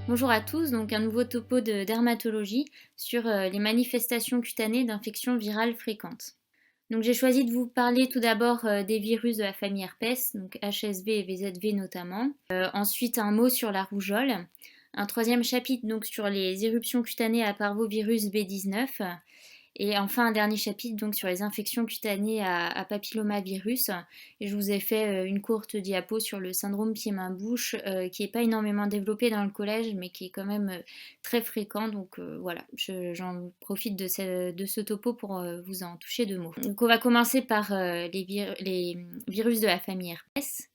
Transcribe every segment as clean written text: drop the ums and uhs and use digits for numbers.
Bonjour à tous, donc un nouveau topo de dermatologie sur les manifestations cutanées d'infections virales fréquentes. Donc j'ai choisi de vous parler tout d'abord des virus de la famille herpès, donc HSV et VZV notamment. Ensuite un mot sur la rougeole. Un troisième chapitre donc sur les éruptions cutanées à parvovirus B19. Et enfin, un dernier chapitre donc sur les infections cutanées à papillomavirus. Et je vous ai fait une courte diapo sur le syndrome pied-main-bouche qui n'est pas énormément développé dans le collège, mais qui est quand même très fréquent. Donc voilà, j'en profite de ce topo pour vous en toucher deux mots. Donc on va commencer par les virus de la famille herpès.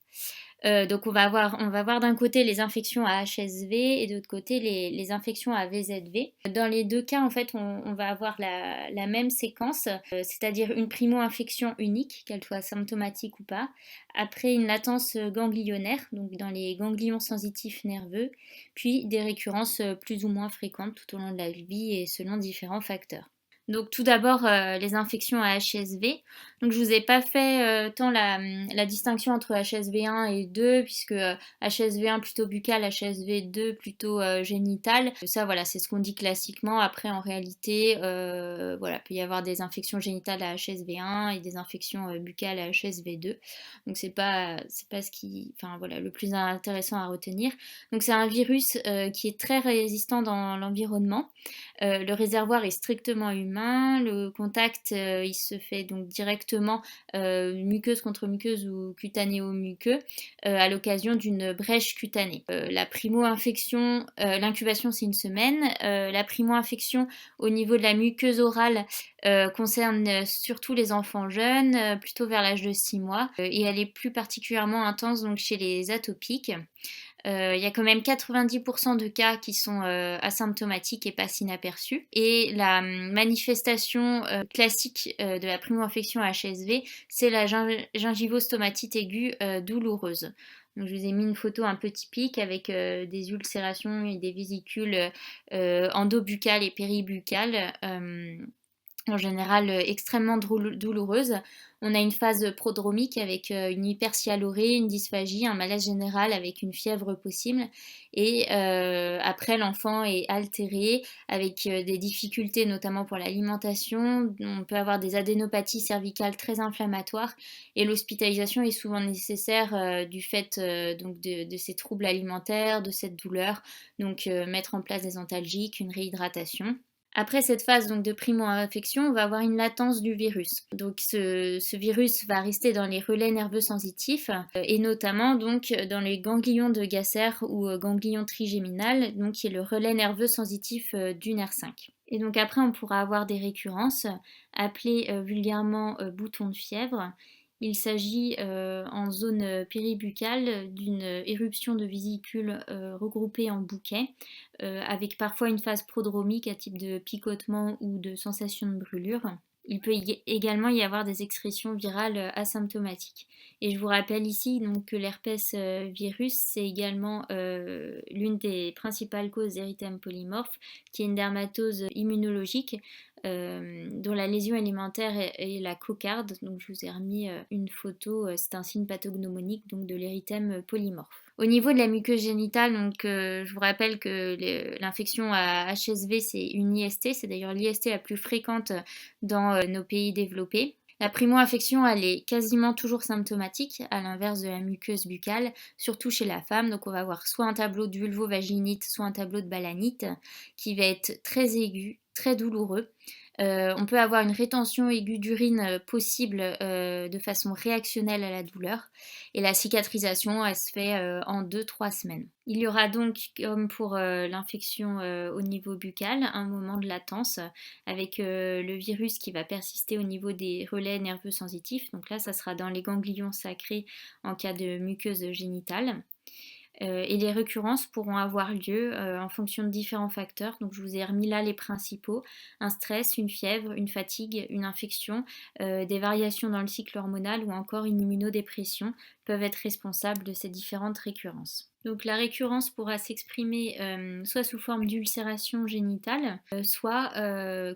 Donc on va voir d'un côté les infections à HSV et de l'autre côté les infections à VZV. Dans les deux cas, en fait, on va avoir la même séquence, c'est-à-dire une primo-infection unique, qu'elle soit symptomatique ou pas, après une latence ganglionnaire, donc dans les ganglions sensitifs nerveux, puis des récurrences plus ou moins fréquentes tout au long de la vie et selon différents facteurs. Donc tout d'abord les infections à HSV. Donc je vous ai pas fait tant la distinction entre HSV1 et 2 puisque HSV1 plutôt buccal, HSV2 plutôt génital. Ça voilà, c'est ce qu'on dit classiquement. Après en réalité voilà, il peut y avoir des infections génitales à HSV1 et des infections buccales à HSV2. Donc c'est pas ce qui enfin voilà, le plus intéressant à retenir. Donc c'est un virus qui est très résistant dans l'environnement. Le réservoir est strictement humain, le contact il se fait donc directement muqueuse contre muqueuse ou cutanéo-muqueux à l'occasion d'une brèche cutanée. La primo-infection, l'incubation c'est une semaine. La primo-infection au niveau de la muqueuse orale concerne surtout les enfants jeunes, plutôt vers l'âge de 6 mois, et elle est plus particulièrement intense donc chez les atopiques. Il y a quand même 90% de cas qui sont asymptomatiques et passent inaperçus. Et la manifestation classique de la primo-infection à HSV, c'est la gingivostomatite aiguë douloureuse. Donc, je vous ai mis une photo un peu typique avec des ulcérations et des vésicules endobuccales et péribuccales. En général extrêmement douloureuse. On a une phase prodromique avec une hypersialorée, une dysphagie, un malaise général avec une fièvre possible. Et après, l'enfant est altéré avec des difficultés, notamment pour l'alimentation. On peut avoir des adénopathies cervicales très inflammatoires et l'hospitalisation est souvent nécessaire du fait donc de ces troubles alimentaires, de cette douleur. Donc mettre en place des antalgiques, une réhydratation. Après cette phase donc, de primo-infection, on va avoir une latence du virus. Donc ce virus va rester dans les relais nerveux sensitifs et notamment donc dans les ganglions de Gasser ou ganglion trigéminal, donc qui est le relais nerveux sensitif du nerf 5. Et donc après on pourra avoir des récurrences appelées vulgairement boutons de fièvre. Il s'agit en zone péribuccale d'une éruption de vésicules regroupées en bouquets avec parfois une phase prodromique à type de picotement ou de sensation de brûlure. Il peut également y avoir des excrétions virales asymptomatiques. Et je vous rappelle ici donc, que l'herpès virus, c'est également l'une des principales causes d'érythème polymorphe, qui est une dermatose immunologique dont la lésion alimentaire est la cocarde. Donc je vous ai remis une photo, c'est un signe pathognomonique donc, de l'érythème polymorphe. Au niveau de la muqueuse génitale, donc, je vous rappelle que l'infection à HSV, c'est une IST, c'est d'ailleurs l'IST la plus fréquente dans nos pays développés. La primo-infection, elle est quasiment toujours symptomatique, à l'inverse de la muqueuse buccale, surtout chez la femme. Donc on va avoir soit un tableau de vulvovaginite, soit un tableau de balanite, qui va être très aigu, très douloureux. On peut avoir une rétention aiguë d'urine possible de façon réactionnelle à la douleur. Et la cicatrisation, elle se fait en 2-3 semaines. Il y aura donc, comme pour l'infection au niveau buccal, un moment de latence avec le virus qui va persister au niveau des relais nerveux sensitifs. Donc là, ça sera dans les ganglions sacrés en cas de muqueuse génitale. Et les récurrences pourront avoir lieu en fonction de différents facteurs. Donc je vous ai remis là les principaux. Un stress, une fièvre, une fatigue, une infection, des variations dans le cycle hormonal ou encore une immunodépression peuvent être responsables de ces différentes récurrences. Donc la récurrence pourra s'exprimer soit sous forme d'ulcération génitale, soit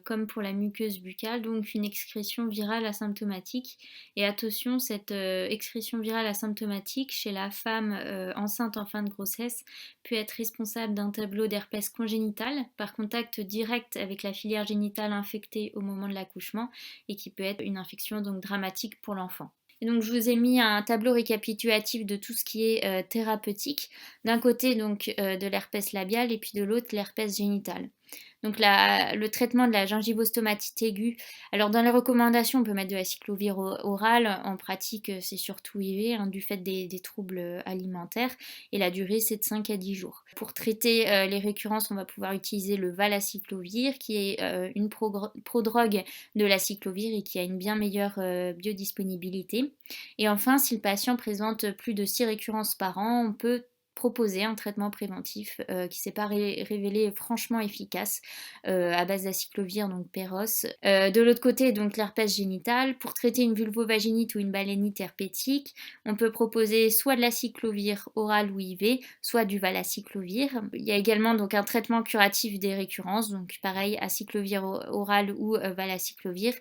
comme pour la muqueuse buccale, donc une excrétion virale asymptomatique. Et attention, cette excrétion virale asymptomatique chez la femme enceinte en fin de grossesse peut être responsable d'un tableau d'herpès congénital par contact direct avec la filière génitale infectée au moment de l'accouchement et qui peut être une infection donc dramatique pour l'enfant. Et donc je vous ai mis un tableau récapitulatif de tout ce qui est thérapeutique. D'un côté donc de l'herpès labial et puis de l'autre l'herpès génital. Donc le traitement de la gingivostomatite aiguë, alors dans les recommandations on peut mettre de la cyclovir orale, en pratique c'est surtout IV hein, du fait des troubles alimentaires et la durée c'est de 5 à 10 jours. Pour traiter les récurrences on va pouvoir utiliser le valacyclovir qui est une prodrogue de la cyclovir et qui a une bien meilleure biodisponibilité. Et enfin si le patient présente plus de 6 récurrences par an on peut proposer un traitement préventif qui s'est pas révélé franchement efficace à base d'aciclovir, donc Péros. De l'autre côté, donc l'herpès génital, pour traiter une vulvovaginite ou une balénite herpétique, on peut proposer soit de l'aciclovir oral ou IV, soit du valacyclovir. Il y a également donc un traitement curatif des récurrences, donc pareil, aciclovir oral ou valacyclovir.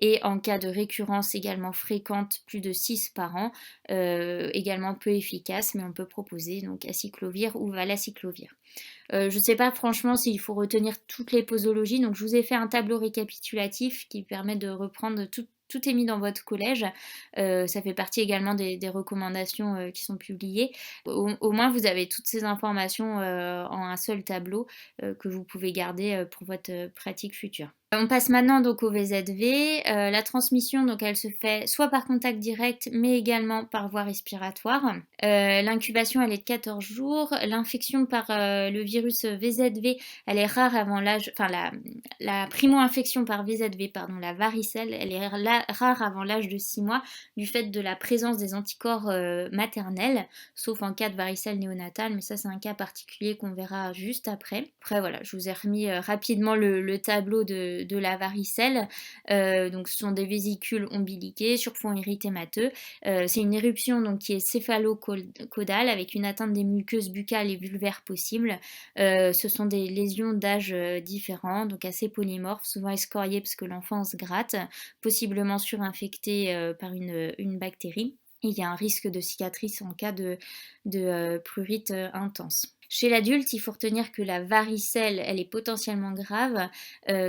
Et en cas de récurrence également fréquente, plus de 6 par an, également peu efficace, mais on peut proposer donc aciclovir ou valacyclovir. Je ne sais pas franchement s'il faut retenir toutes les posologies, donc je vous ai fait un tableau récapitulatif qui permet de reprendre tout est mis dans votre collège. Ça fait partie également des recommandations qui sont publiées. Au moins, vous avez toutes ces informations en un seul tableau que vous pouvez garder pour votre pratique future. On passe maintenant donc au VZV. La transmission, donc elle se fait soit par contact direct, mais également par voie respiratoire. L'incubation, elle est de 14 jours. L'infection par le virus VZV, elle est rare avant l'âge, enfin la primo-infection par VZV, pardon, la varicelle, elle est rare avant l'âge de 6 mois du fait de la présence des anticorps maternels, sauf en cas de varicelle néonatale, mais ça c'est un cas particulier qu'on verra juste après. Après voilà, je vous ai remis rapidement le tableau de la varicelle. Donc ce sont des vésicules ombiliquées sur fond érythémateux. C'est une éruption donc, qui est céphalo-caudale avec une atteinte des muqueuses buccales et vulvaires possibles. Ce sont des lésions d'âge différents, donc assez polymorphes, souvent escoriées parce que l'enfant se gratte, possiblement surinfecté par une bactérie. Et il y a un risque de cicatrice en cas de prurite intense. Chez l'adulte, il faut retenir que la varicelle, elle est potentiellement grave.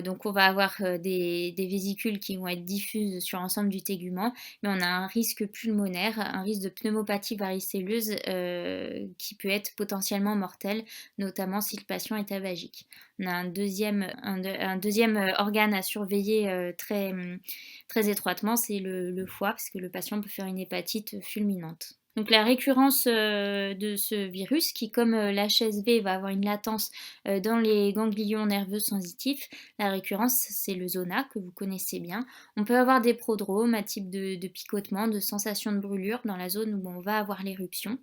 Donc on va avoir des vésicules qui vont être diffuses sur l'ensemble du tégument, mais on a un risque pulmonaire, un risque de pneumopathie varicelleuse qui peut être potentiellement mortel, notamment si le patient est tabagique. On a un deuxième organe à surveiller très étroitement, c'est le foie, parce que le patient peut faire une hépatite fulminante. Donc la récurrence de ce virus, qui comme l'HSV va avoir une latence dans les ganglions nerveux sensitifs, la récurrence c'est le zona que vous connaissez bien. On peut avoir des prodromes à type de picotement, de sensation de brûlure dans la zone où on va avoir l'éruption.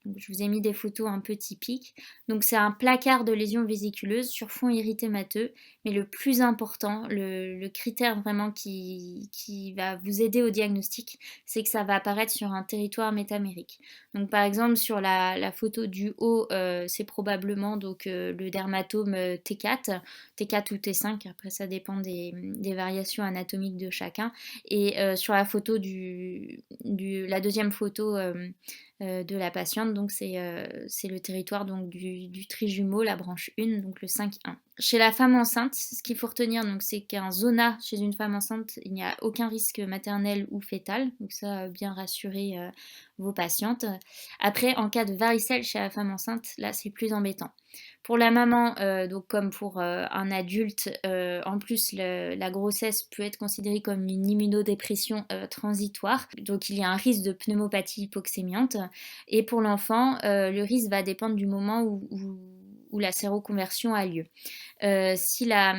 Donc, je vous ai mis des photos un peu typiques. Donc c'est un placard de lésions vésiculeuses sur fond érythémateux. Mais le plus important, le critère vraiment qui va vous aider au diagnostic, c'est que ça va apparaître sur un territoire métamérique. Donc par exemple sur la photo du haut, c'est probablement donc, le dermatome T4, T4 ou T5, après ça dépend des variations anatomiques de chacun. Et sur la photo la deuxième photo de la patiente, donc c'est le territoire donc, du trijumeau, la branche 1, donc le 5-1. Chez la femme enceinte, ce qu'il faut retenir, donc, c'est qu'un zona chez une femme enceinte, il n'y a aucun risque maternel ou fœtal, donc ça, bien rassurer vos patientes. Après, en cas de varicelle chez la femme enceinte, là, c'est plus embêtant. Pour la maman, donc comme pour un adulte, en plus la grossesse peut être considérée comme une immunodépression transitoire, donc il y a un risque de pneumopathie hypoxémiante. Et pour l'enfant, le risque va dépendre du moment où la séroconversion a lieu. Si la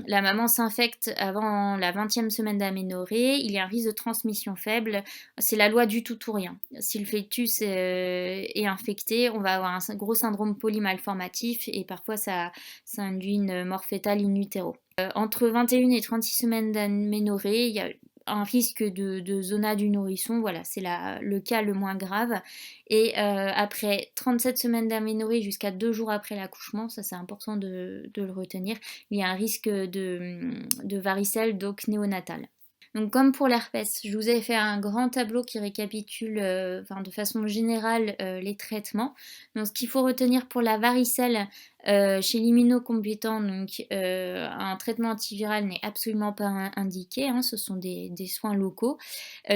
maman s'infecte avant la 20e semaine d'aménorrhée, il y a un risque de transmission faible. C'est la loi du tout ou rien. Si le fœtus est infecté, on va avoir un gros syndrome polymalformatif et parfois ça induit une mort fœtale in utero. Entre 21 et 36 semaines d'aménorrhée, il y a un risque de zona du nourrisson, voilà, c'est le cas le moins grave. Et après 37 semaines d'aménorrhée jusqu'à 2 jours après l'accouchement, ça c'est important de le retenir, il y a un risque de varicelle donc néonatale. Donc comme pour l'herpès, je vous ai fait un grand tableau qui récapitule enfin, de façon générale les traitements. Donc ce qu'il faut retenir pour la varicelle, chez l'immunocompétent, donc un traitement antiviral n'est absolument pas indiqué, hein, ce sont des soins locaux.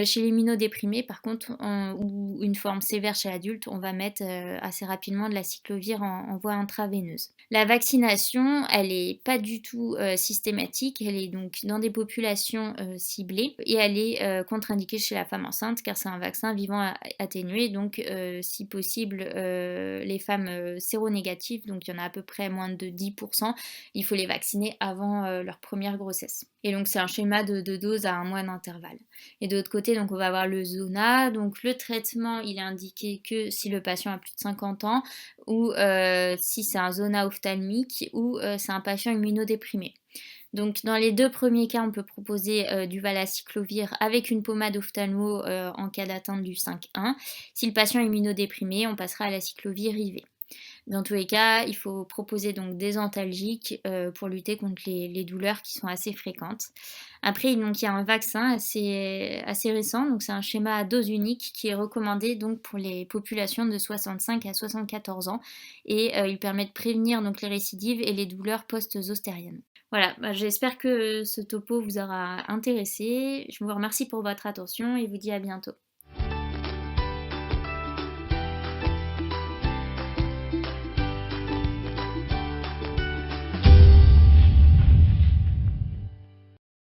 Chez l'immunodéprimé, par contre, ou une forme sévère chez l'adulte, on va mettre assez rapidement de la cyclovir en voie intraveineuse. La vaccination, elle n'est pas du tout systématique, elle est donc dans des populations ciblées et elle est contre-indiquée chez la femme enceinte car c'est un vaccin vivant atténué, donc si possible les femmes séronégatives, donc il y en a à peu près moins de 10%, il faut les vacciner avant leur première grossesse. Et donc c'est un schéma de dose à 1 mois d'intervalle. Et de l'autre côté, donc on va avoir le zona. Donc le traitement, il est indiqué que si le patient a plus de 50 ans ou si c'est un zona ophtalmique ou c'est un patient immunodéprimé. Donc dans les 2 premiers cas, on peut proposer du valacyclovir avec une pommade ophtalmo en cas d'atteinte du 5,1. Si le patient est immunodéprimé, on passera à la cyclovir IV. Dans tous les cas, il faut proposer donc des antalgiques pour lutter contre les douleurs qui sont assez fréquentes. Après, donc, il y a un vaccin assez récent, donc c'est un schéma à dose unique qui est recommandé donc, pour les populations de 65 à 74 ans et il permet de prévenir donc, les récidives et les douleurs post-zostériennes. Voilà, bah, j'espère que ce topo vous aura intéressé. Je vous remercie pour votre attention et vous dis à bientôt.